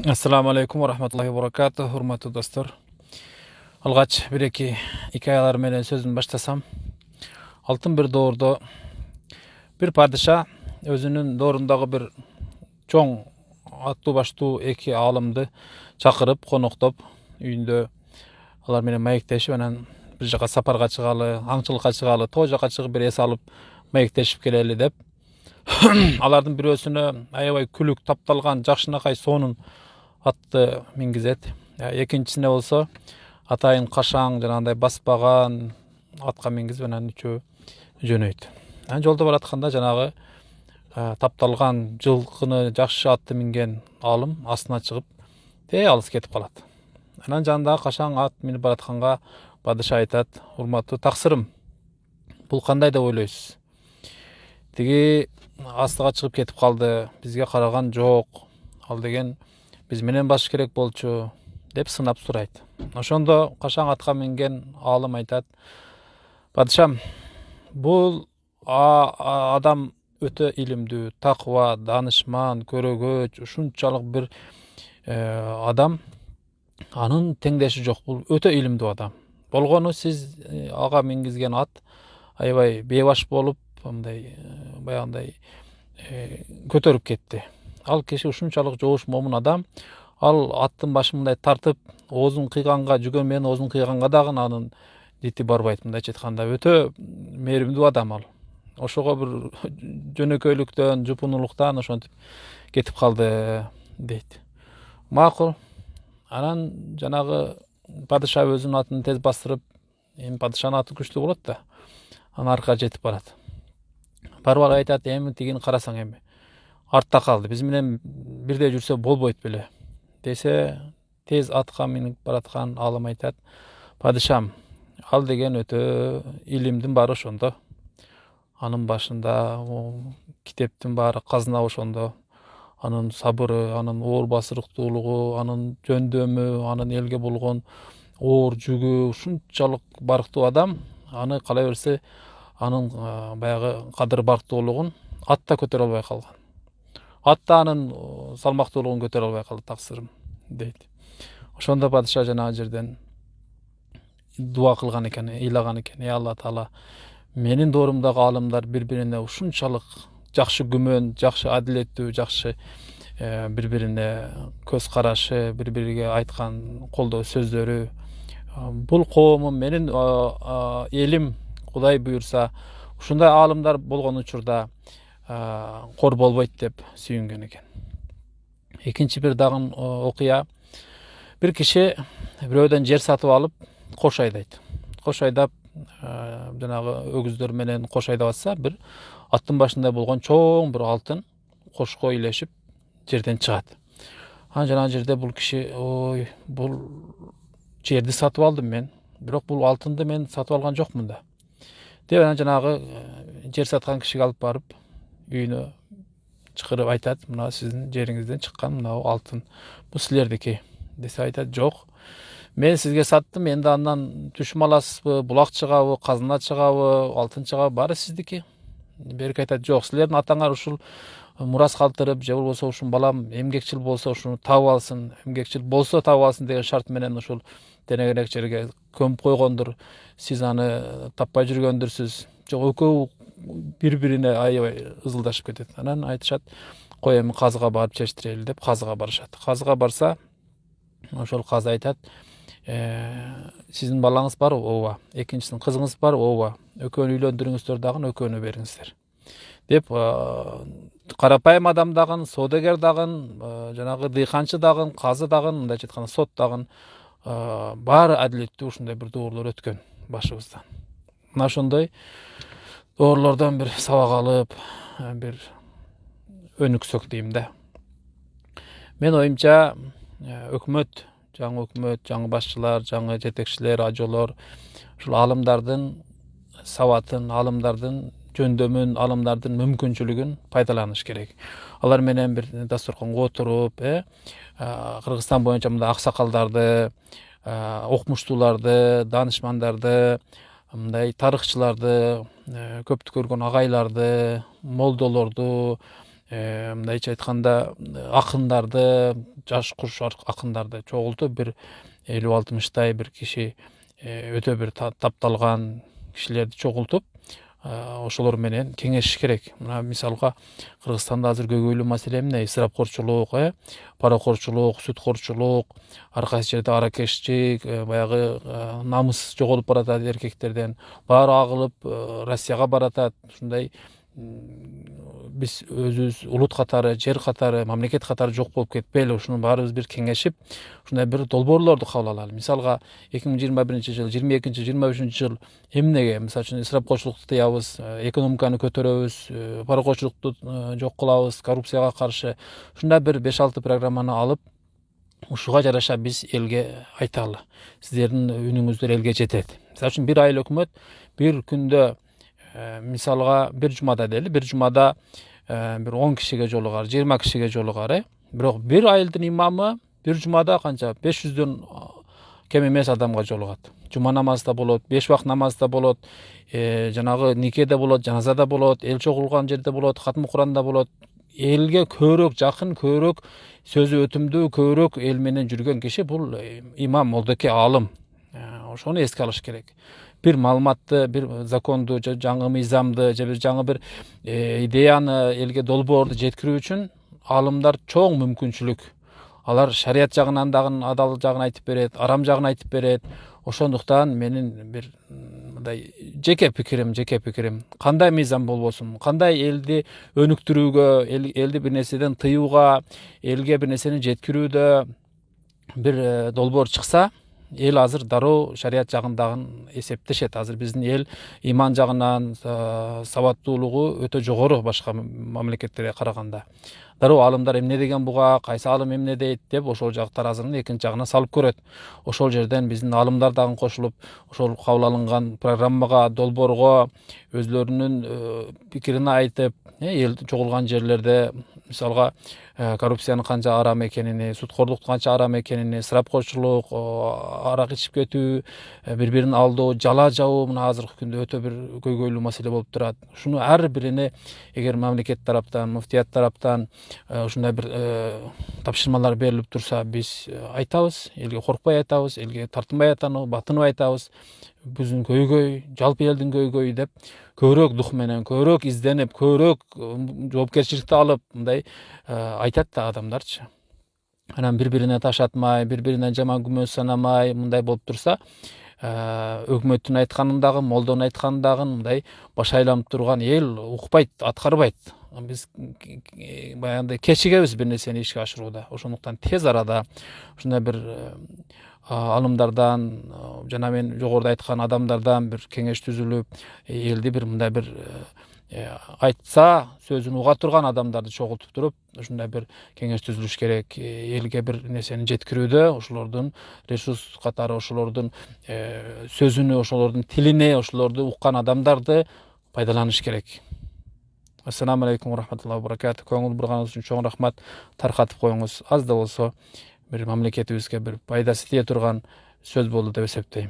Assalamu alaikum wa rahmatullahi wa barakatuh. Hurmatly dostlar. Algaç bir-iki hikayalar menen sözümü başlasam. Altın bir doğurda bir padişah özünün doğrundağı bir çoğ atlı başlı iki alımdı çakırıp konoktop üyünde alar menen maekteşip anan bir jaka saparga çıgalı, аңчылыкка çıgalı, to jaka çıgıp bir es alıp maekteşip keleli dep. Alardın birösüne aябай külük taptalgan jakşınakay sonun atты мингизет. Экинчисине болсо атайын кашаң жанагындай баспаган атка мингизип анан үчөө жөнөйт. Анан жолдо баратканда жанагы тапталган жылкыны жакшы атты минген алым астына чыгып алыс кетип калат. Анан жанындагы кашаң ат минип баратканга падыша айтат: "Урматтуу таксырым, бул кандай деп ойлойсуз?" Тиги астыга чыгып кетип калды, бизге караган жок. Ал деген биз менен баш керек болчу деп сынап сурайт. Ошондо кашаң атка минген алым айтат: "Падышам, бул адам өтө илимдүү, таква, данышман, көрөгөч, ушунчалык бир адам, анын теңдеши жок. Бул өтө илимдүү адам. Болгону сиз ага мингизген ат аябай бейбаш болуп, мындай баягындай көтөрүп кетти. Ал киши ушунчалык жоош момун адам, ал аттын башын мындай тартып, оозун кыйганга, жүгөн менен оозун кыйганга дагы анын дити барбайт. Мындайча айтканда өтө мээримдүү адам ал. Ошого бир жөнөкөйлүктөн, жупунулуктан ошентип кетип калды" дейт. Макул. Анан жанагы падыша өзүнүн атын тез бастырып, эми падышанын аты күчтүү болот да. Анан аркага жетип барат. Барып айтат: "Эми тигини карасаң эми артта калды. Биз менен бирдей жүрсө болбойт беле" десе, тез атка минип бараткан алым айтат: "Падышам, ал деген өтө илимдин баары ошондо. Анын башында китептин баары казына ошондо. Анын сабыры, анын оор басырыктуулугу, анын жөндөмү, анын элге болгон оор жүгү ушунчалык барктуу адам. Аны калай берсе, анын баягы кадыр барктуулугун ат да көтөрө албай калган. Ат да анын салмактуулугун көтөрө албай калды, таксырым" дейт. Ошондо падыша жанагы жерден дуа кылган экен, ыйлаган экен: "Ey Алла Таала, менин доорумдагы алымдар бири-бирине ушунчалык жакшы күмөн, жакшы адилеттүү, жакшы бири-бирине көз карашы, бири-бириге айткан колдоо сөздөрү, бул коомум, менин элим Кудай буйрса ушундай аалымдар болгон учурда кор болбойт" деп сүйүнгөн экен. Экинчи бир дагы окуя: бир киши бирөөдөн жер сатып алып кош айдайт. Кош айдап жанагы өгүздөр менен кош айдап атса, бир аттын башында болгон чоң бир алтын кошко илешип жерден чыгат. Анан жанагы жерде бул киши: "Ой, бул жерди сатып алдым мен, бирок бул алтынды мен сатып алган жокмун да" деп анан жанагы жер саткан кишиге алып барып үйүнө чакырып айтат: "Мына сиздин жериңизден чыккан мына алтын, бул силердики" десе, айтат: "Жок, мен сизге саттым, энди андан түшүм аласызбы, булак чыгабы, казына чыгабы, алтын чыгабы, баары сиздики". Берки айтат: "Жок, силердин атаңар ушул мурас калтырып, же болбосо ушул балам эмгекчил болсо ушуну таап алсын, эмгекчил болсо таап алсын деген шарт менен ушул денегерээк жерге көмүп койгондур. Сиз аны таппай жүргөндүрсүз". Жок, экөө бири-бирине аябай ызылдашып кетет. Анан айтышат: "Кой, эми казыга барып чечтирели" деп казыга барышат. Казыга барса, ошол казы айтат: "Сиздин балаңыз барбы?" "Ооба". "Экинчисин кызыңыз барбы?" "Ооба". "Экөөнү үйлөндүрүңүздөр дагы, экөөнү бериңиздер" деп карапайым адам дагы, соодагер дагы, жанагы дыйканчы дагы, казы дагы, мындайча айтканда сот дагы баары адилеттүү ушундай бир доорлор өткөн башыбыздан. Мына ошондой доорлордон бир сабак алып, бир өнүксөк дейм да. Мен оюмча өкмөт, жаңы башчылар, жаңы жетекчилер, ажолор ушул алымдардын сабатын, алымдардын жөндөмүн, алымдардын мүмкүнчүлүгүн пайдаланыш керек. Алар менен бир дасторконго отуруп, Кыргызстан боюнча мындай аксакалдарды, окумуштууларды, данышмандарды, мындай тарыхчыларды, көптү көргөн агайларды, молдолорду, мындайча айтканда акындарды, жаш куш акындарды чогултуп бир 50-60 бир киши өтө бир тапталган кишилерди чогултуп ошолор менен кеңешиш керек. Мына мисалга Кыргызстанда азыр көйгөйлүү маселе эмне? Исрапкорчулук, паракорчулук, сүткорчулук, ар кайсы жерде аракеччик, баягы намыс жоголуп баратат эркектерден. Баары агылып Россияга баратат. Ушундай биз өзүбүз улут катары, жер катары, мамлекет катары жок болуп кетпейли. Ушунун баарыбыз бир кеңешип, ушундай бир долбоорлорду кабыл алалы. Мисалга 2021-жыл, 22-23 жыл эмнеге, мисалы үчүн исрапкорчулукту тыябыз, экономиканы көтөрөбүз, паракорчулукту жок кылабыз, коррупцияга каршы. Ушундай бир 5-6 программаны алып, ушуга жараша биз элге айталы. Сиздердин үнүңүздөр элге жетет. Мисалы үчүн бир айыл өкмөт бир күндө мисалга бир жумада дейли, бир жумада бир 10 кишиге жолугар, 20 кишиге жолугар, бирок бир айылдын имамы бир жумада канча 500дөн кем эмес адамга жолугат. Жума намазы да болот, 5 убакыт намазы да болот, жанагы нике да болот, жаназа да болот, эл чогулган жерде болот, хатмы Куран да болот. Элге көбүрөөк жакын, көбүрөөк сөзү өтүмдүү, көбүрөөк эл менен жүргөн киши бул имам, молдоке, алым. Ошону эске алыш керек. Бир маалыматты, бир законду, жаңы мыйзамды, же бир жаңы бир идеяны элге долбоорду жеткирүү үчүн алымдар чоң мүмкүнчүлүк. Алар шарият жагынан дагы адал жагын айтып берет, арам жагын айтып берет. Ошондуктан менин бир мындай жеке пикирим, кандай мыйзам болбосун, кандай элди өнүктүрүүгө, элди бир нерседен тыюуга, элге бир нерсени жеткирүүдө бир долбоор чыкса, эл азыр дароо шарият жагындагын эсептешет. Азыр биздин эл иман жагынан сабаттуулугу өтө жогору башка мамлекеттерге караганда. Дароо алымдар эмне деген буга, кайсы алым эмне дейт деп ошол жак таразынын экинчи жагына салып көрөт. Ошол жерден биздин алымдар дагы кошулуп, ошол кабыл алынган программага, долбоорго өзлөрүнүн пикирин айтып, эл чогулган жерлерде мисалга коррупциянын канча арам экенини, суткорлуктун канча арам экенини, ысырапкорчулук, арак ичип кетүү, бири-бирин алдоо, жала жабуу мына азыркы күндө өтө бир көйгөйлүү маселе болуп турат. Ушуну ар бирине эгер мамлекет тараптан, муфтият тараптан ушундай бир тапшырмалар берилип турса, биз айтабыз, элге коркпой айтабыз, элге тартынбай батынып айтабыз. Биздин көйгөй, жалпы элдин көйгөйү деп көбүрөөк дух менен, көбүрөөк изденип, көбүрөөк жоопкерчиликти алып мындай айтат да адамдарчы. Анан бири-бирине таш атмай, бири-биринен жаман күмөн санамай мындай болуп турса, өкмөттүн айтканын дагы, молдонун айтканын дагы мындай баш айланып турган эл укпайт, аткарбайт. Биз баягындай кечигебиз бир нерсени ишке ашырууда. Ошондуктан тез арада ушундай бир алымдардан, жана мен жогоруда айткан адамдардан бир кеңеш түзүлүп, элди бир мындай бир айтса сөзүн уга турган адамдарды чогултуп туруп, ушундай бир кеңеш түзүлүш керек. Элге бир нерсени жеткирүүдө ошолордун ресурс катары, ошолордун сөзүнө, ошолордун тилине, ошолорду уккан адамдарды пайдаланыш керек. Ассаламу алейкум ва рахматуллахи ва баракату. Көңүл бурганыңыз үчүн чоң рахмат. Таркатып коюңуз. Аз да болсо бир мамлекетибизге бир пайдасы тие турган сөз болду деп эсептейм.